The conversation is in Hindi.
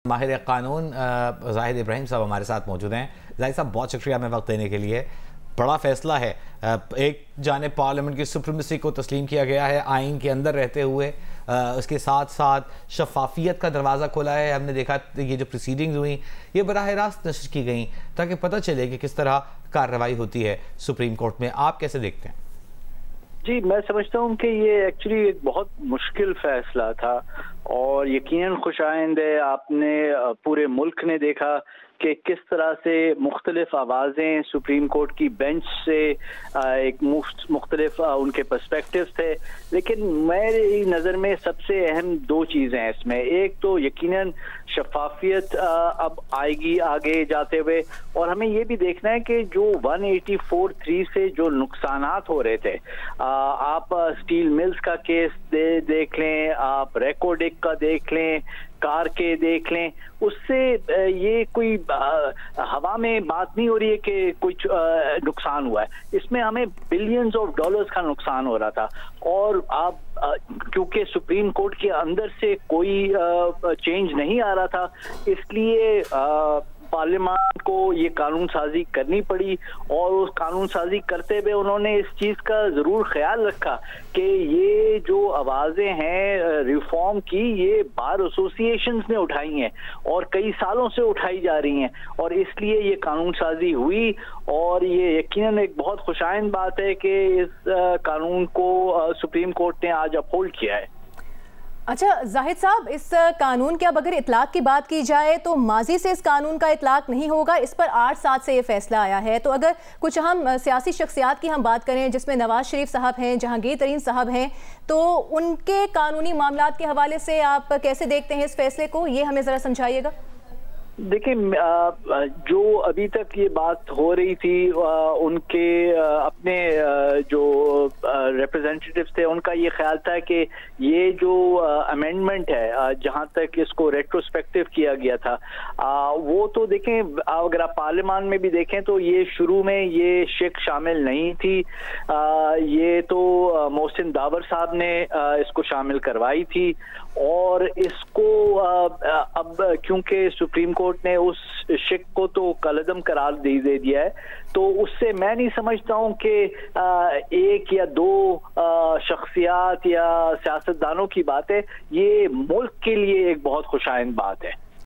माहिर कानून जाहिद इब्राहिम साहब हमारे साथ मौजूद हैं। जाहिद साहब, बहुत शुक्रिया हमें वक्त देने के लिए। बड़ा फैसला है, एक जानिब पार्लियामेंट की सुप्रीमेसी को तस्लीम किया गया है आइन के अंदर रहते हुए, उसके साथ साथ शफाफियत का दरवाज़ा खोला है। हमने देखा ये जो प्रोसीडिंग्स हुई ये बराह रास्त नशर की गई ताकि पता चले कि किस तरह कार्रवाई होती है सुप्रीम कोर्ट में। आप कैसे देखते हैं? जी, मैं समझता हूँ कि ये एक्चुअली एक बहुत मुश्किल फैसला था और यकीनन खुशाइंद है। आपने पूरे मुल्क ने देखा कि किस तरह से मुख्तलिफ आवाज़ें सुप्रीम कोर्ट की बेंच से एक मुख्तलिफ उनके पर्सपेक्टिव्स थे, लेकिन मेरी नज़र में सबसे अहम दो चीज़ें हैं इसमें। एक तो यकीनन शफाफियत अब आएगी आगे जाते हुए, और हमें ये भी देखना है कि जो 184(3) से जो नुकसानात हो रहे थे, आप स्टील मिल्स का केस देख लें, आप रेकोडिक का देख लें, कार के देख लें, उससे ये कोई हवा में बात नहीं हो रही है कि कुछ नुकसान हुआ है। इसमें हमें बिलियंस ऑफ डॉलर्स का नुकसान हो रहा था, और आप क्योंकि सुप्रीम कोर्ट के अंदर से कोई चेंज नहीं आ रहा था, इसलिए पार्लियामेंट को ये कानून साजी करनी पड़ी। और उस कानून साजी करते हुए उन्होंने इस चीज़ का ज़रूर ख्याल रखा कि ये जो आवाज़ें हैं रिफॉर्म की, ये बार एसोसिएशंस ने उठाई हैं और कई सालों से उठाई जा रही हैं, और इसलिए ये कानून साजी हुई। और ये यकीनन एक बहुत खुशाइंद बात है कि इस कानून को सुप्रीम कोर्ट ने आज अपहोल्ड किया है। अच्छा जाहिद साहब, इस कानून के अब अगर इतलाक की बात की जाए तो माजी से इस कानून का इतलाक नहीं होगा, इस पर 8/7 से ये फैसला आया है। तो अगर कुछ अहम सियासी शख्सियात की हम बात करें जिसमें नवाज शरीफ साहब हैं, जहांगीर तरीन साहब हैं, तो उनके कानूनी मामलात के हवाले से आप कैसे देखते हैं इस फैसले को, ये हमें ज़रा समझाइएगा। देखिए, जो अभी तक ये बात हो रही थी, उनके अपने जो रिप्रेजेंटेटिव्स थे, उनका ये ख्याल था कि ये जो अमेंडमेंट है, जहां तक इसको रेट्रोस्पेक्टिव किया गया था, वो तो देखें, अगर आप पार्लियामान में भी देखें तो ये शुरू में ये शिक शामिल नहीं थी। ये तो मोहसिन दावर साहब ने इसको शामिल करवाई थी, और इसको अब क्योंकि सुप्रीम कोर्ट ने उस शिक को तो कलअदम करार दे दिया है, तो उससे मैं नहीं समझता हूं कि एक या दो शख्सियात या सियासतदानों की बात है। ये मुल्क के लिए एक बहुत खुशाइंद बात है।